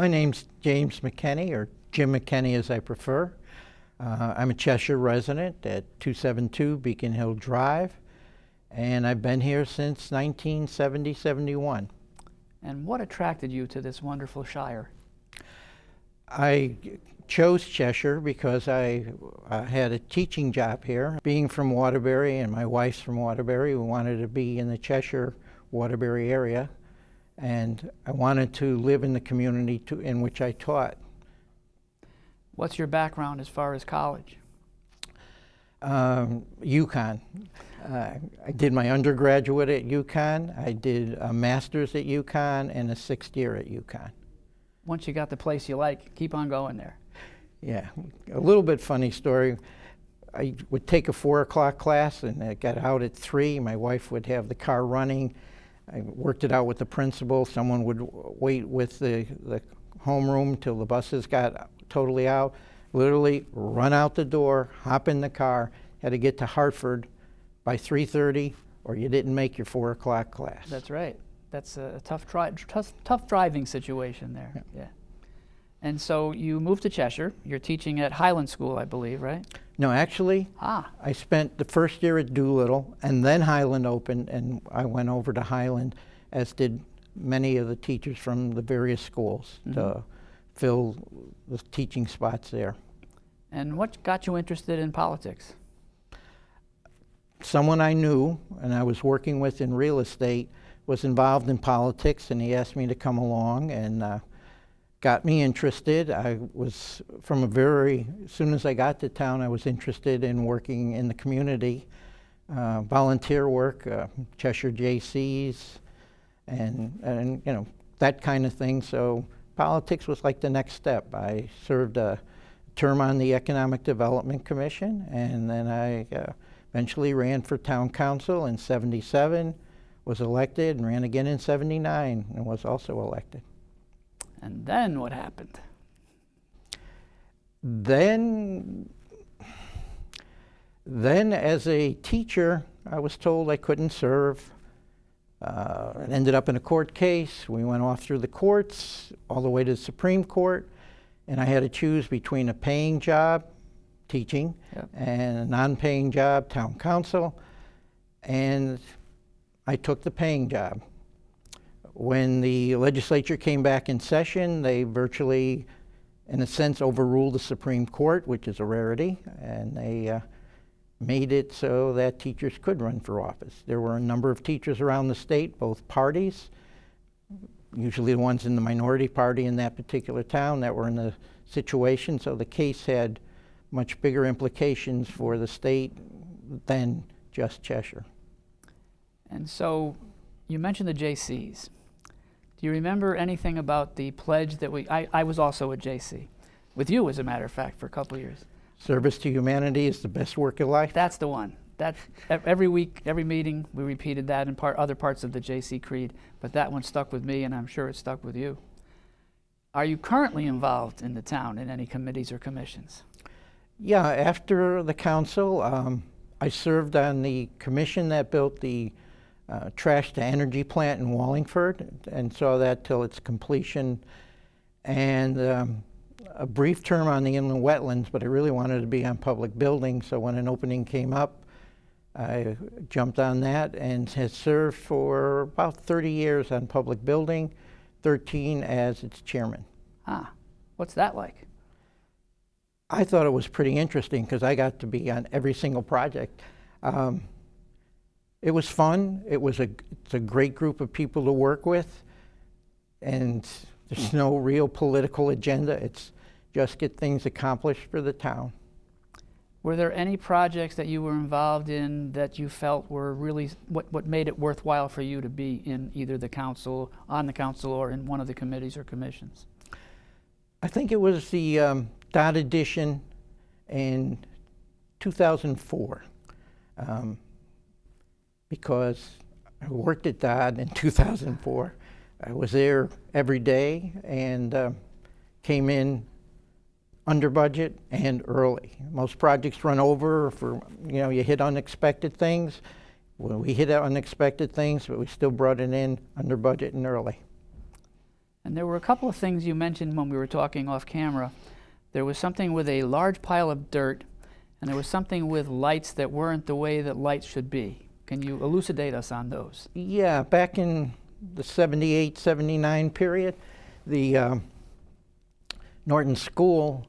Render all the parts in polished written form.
My name's James McKENNey, or Jim McKENNey as I prefer. I'm a Cheshire resident at 272 Beacon Hill Drive, and I've been here since 1970-71. And what attracted you to this wonderful shire? I chose Cheshire because I had a teaching job here. Being from Waterbury, and my wife's from Waterbury, we wanted to be in the Cheshire, Waterbury area, and I wanted to live in the community in which I taught. What's your background as far as college? UConn. I did my undergraduate at UConn. I did a master's at UConn and a 6th year at UConn. Once you got the place you like, keep on going there. Yeah, a little bit funny story. I would take a 4 o'clock class and I got out at 3. My wife would have the car running. I worked it out with the principal. Someone would wait with the homeroom till the buses got totally out. Literally run out the door, hop in the car, had to get to Hartford by 3:30 or you didn't make your 4 o'clock class. That's right. That's a tough driving situation there. Yeah. And so you moved to Cheshire. You're teaching at Highland School, I believe, right? No, actually, I spent the first year at Doolittle, and then Highland opened, and I went over to Highland, as did many of the teachers from the various schools, to fill the teaching spots there. And what got you interested in politics? Someone I knew, and I was working with in real estate, was involved in politics, and he asked me to come along, and got me interested. I was, as soon as I got to town, I was interested in working in the community, volunteer work, Cheshire JCs, and you know, that kind of thing. So politics was like the next step. I served a term on the Economic Development Commission, and then I eventually ran for town council in '77, was elected, and ran again in '79, and was also elected. And then what happened? Then as a teacher, I was told I couldn't serve. It ended up in a court case. We went off through the courts, all the way to the Supreme Court, and I had to choose between a paying job, teaching, and a non-paying job, town council, and I took the paying job. When the legislature came back in session, they virtually, in a sense, overruled the Supreme Court, which is a rarity, and they made it so that teachers could run for office. There were a number of teachers around the state, both parties, usually the ones in the minority party in that particular town, that were in the situation, so the case had much bigger implications for the state than just Cheshire. And so you mentioned the JCs. Do you remember anything about the pledge that I was also a JC, with you as a matter of fact, for a couple of years. Service to humanity is the best work of life. That's the one. Every week, every meeting, we repeated that in other parts of the JC Creed, but that one stuck with me, and I'm sure it stuck with you. Are you currently involved in the town in any committees or commissions? Yeah, after the council, I served on the commission that built the trash to energy plant in Wallingford, and saw that till its completion, and a brief term on the inland wetlands, but I really wanted to be on public buildings, so when an opening came up, I jumped on that and has served for about 30 years on public building, 13 as its chairman. What's that like? I thought it was pretty interesting because I got to be on every single project. It was fun. It's a great group of people to work with, and there's no real political agenda. It's just get things accomplished for the town. Were there any projects that you were involved in that you felt were really what made it worthwhile for you to be in either the council, on the council, or in one of the committees or commissions? I think it was the DOT addition in 2004. Because I worked at DOT in 2004. I was there every day and came in under budget and early. Most projects run over for, you hit unexpected things. Well, we hit unexpected things, but we still brought it in under budget and early. And there were a couple of things you mentioned when we were talking off camera. There was something with a large pile of dirt, and there was something with lights that weren't the way that lights should be. Can you elucidate us on those? Yeah, back in the 78, 79 period, the Norton School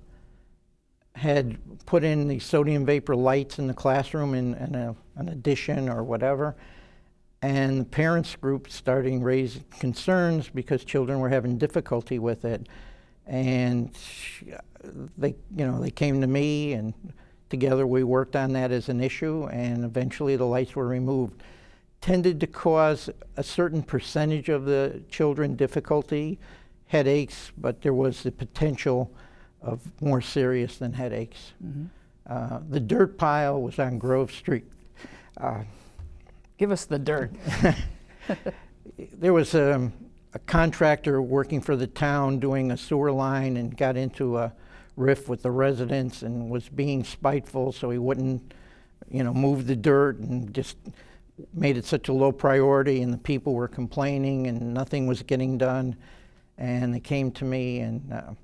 had put in the sodium vapor lights in the classroom in an addition or whatever, and the parents group starting raising concerns because children were having difficulty with it, and they came to me, and together we worked on that as an issue, and eventually the lights were removed. Tended to cause a certain percentage of the children difficulty, headaches, but there was the potential of more serious than headaches. Mm-hmm. The dirt pile was on Grove Street. Give us the dirt. There was a contractor working for the town doing a sewer line and got into a riff with the residents and was being spiteful, so he wouldn't, move the dirt, and just made it such a low priority, and the people were complaining and nothing was getting done. And they came to me, and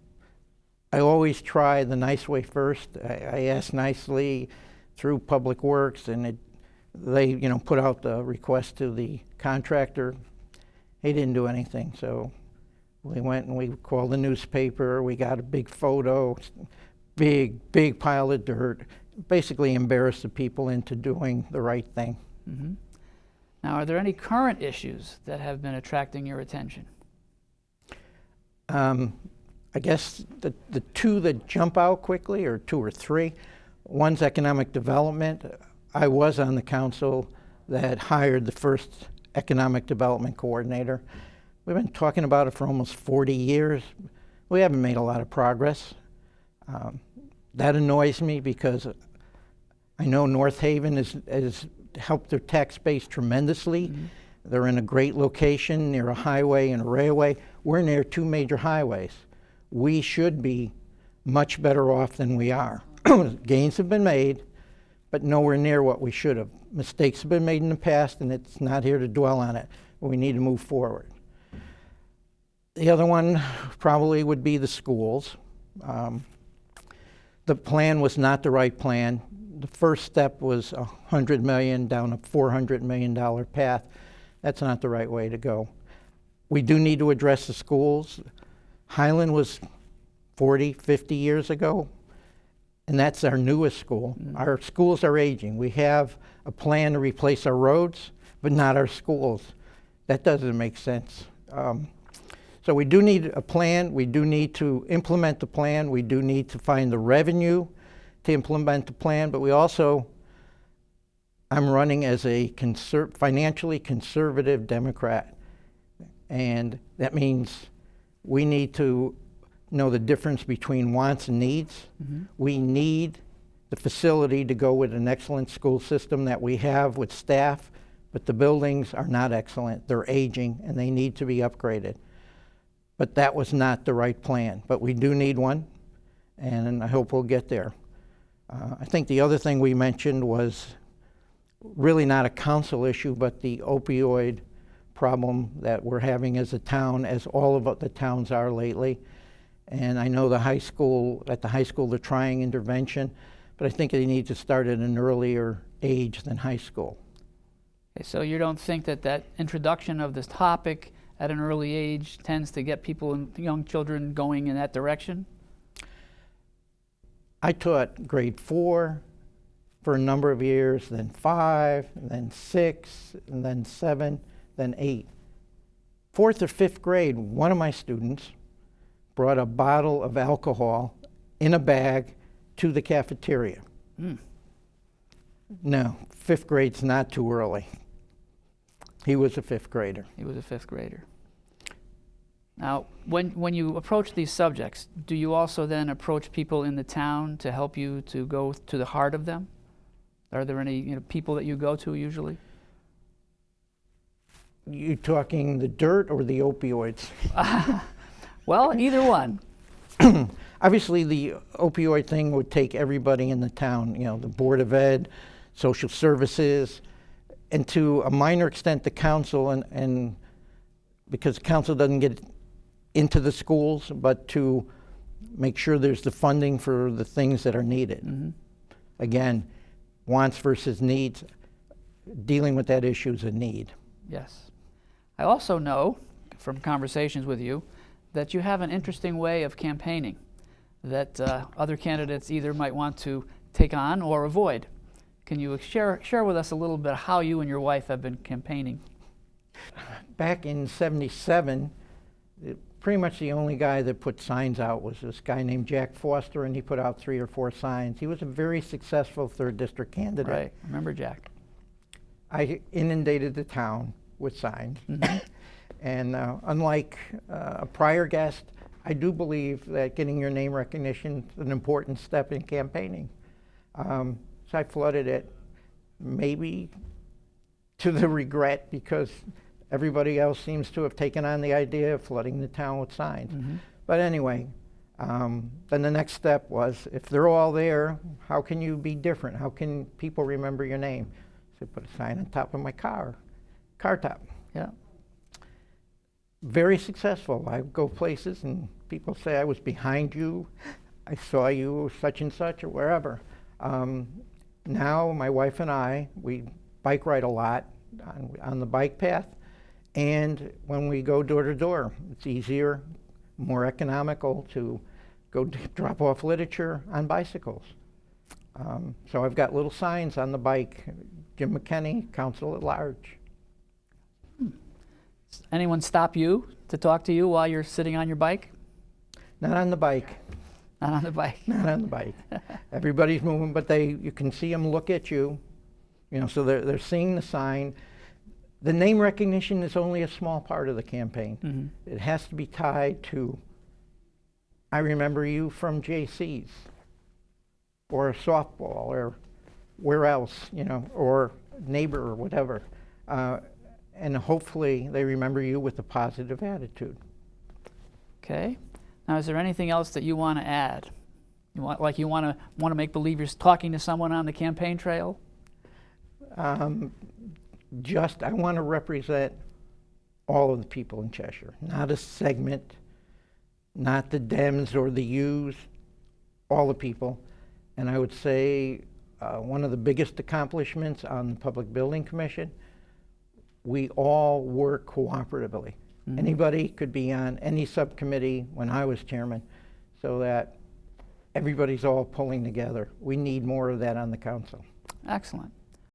I always try the nice way first. I ask nicely through Public Works, and they put out the request to the contractor. He didn't do anything, so we went and we called the newspaper. We got a big photo, big pile of dirt, basically embarrassed the people into doing the right thing. Mm-hmm. Now, are there any current issues that have been attracting your attention? I guess the two that jump out quickly, or two or three. One's economic development. I was on the council that hired the first economic development coordinator. We've been talking about it for almost 40 years. We haven't made a lot of progress. That annoys me because I know North Haven has helped their tax base tremendously. Mm-hmm. They're in a great location near a highway and a railway. We're near two major highways. We should be much better off than we are. Gains have been made, but nowhere near what we should have. Mistakes have been made in the past, and it's not here to dwell on it. We need to move forward. The other one probably would be the schools. The plan was not the right plan. The first step was $100 million down a $400 million path. That's not the right way to go. We do need to address the schools. Highland was 40, 50 years ago, and that's our newest school. Mm-hmm. Our schools are aging. We have a plan to replace our roads, but not our schools. That doesn't make sense. So we do need a plan. We do need to implement the plan. We do need to find the revenue to implement the plan, but we also, I'm running as a financially conservative Democrat, and that means we need to know the difference between wants and needs. Mm-hmm. We need the facility to go with an excellent school system that we have with staff, but the buildings are not excellent. They're aging and they need to be upgraded. But that was not the right plan, but we do need one, and I hope we'll get there. I think the other thing we mentioned was really not a council issue, but the opioid problem that we're having as a town, as all of the towns are lately. And I know at the high school they're trying intervention, but I think they need to start at an earlier age than high school. Okay, so you don't think that introduction of this topic at an early age tends to get people and young children going in that direction? I taught grade 4 for a number of years, then 5, and then 6, and then 7, then 8. 4th or 5th grade, one of my students brought a bottle of alcohol in a bag to the cafeteria. Mm. No, 5th grade's not too early. He was a 5th grader. He was a 5th grader. Now, when you approach these subjects, do you also then approach people in the town to help you to go to the heart of them? Are there any people that you go to usually? You talking the dirt or the opioids? Well, either one. Obviously, the opioid thing would take everybody in the town, the Board of Ed, social services, and to a minor extent the council, and because the council doesn't get into the schools, but to make sure there's the funding for the things that are needed. Mm-hmm. Again, wants versus needs. Dealing with that issue is a need. Yes. I also know from conversations with you that you have an interesting way of campaigning that other candidates either might want to take on or avoid. Can you share with us a little bit how you and your wife have been campaigning? Back in '77, pretty much the only guy that put signs out was this guy named Jack Foster, and he put out 3 or 4 signs. He was a very successful 3rd district candidate. Right, remember Jack. I inundated the town with signs. Mm-hmm. And unlike a prior guest, I do believe that getting your name recognition is an important step in campaigning. So I flooded it, maybe to the regret, because everybody else seems to have taken on the idea of flooding the town with signs. Mm-hmm. But anyway, then the next step was, if they're all there, how can you be different? How can people remember your name? So I put a sign on top of my car top. Yeah. Very successful. I go places and people say, I was behind you, I saw you such and such, or wherever. Now my wife and I, we bike ride a lot on the bike path, and when we go door to door, it's easier, more economical to go drop off literature on bicycles. So I've got little signs on the bike, Jim McKENNEY, Council at Large. Does anyone stop you to talk to you while you're sitting on your bike? Not on the bike. Not on the bike. Not on the bike. Everybody's moving, but you can see them look at you. You know, so they're seeing the sign. The name recognition is only a small part of the campaign. Mm-hmm. It has to be tied to, I remember you from JC's, or softball, or where else, you know, or neighbor, or whatever. And hopefully they remember you with a positive attitude. Okay. Now, is there anything else that you want to add? You want to make believe you're talking to someone on the campaign trail? I want to represent all of the people in Cheshire, not a segment, not the Dems or the U's, all the people. And I would say one of the biggest accomplishments on the Public Building Commission, we all work cooperatively. Mm-hmm. Anybody could be on any subcommittee when I was chairman, so that everybody's all pulling together. We need more of that on the council. Excellent.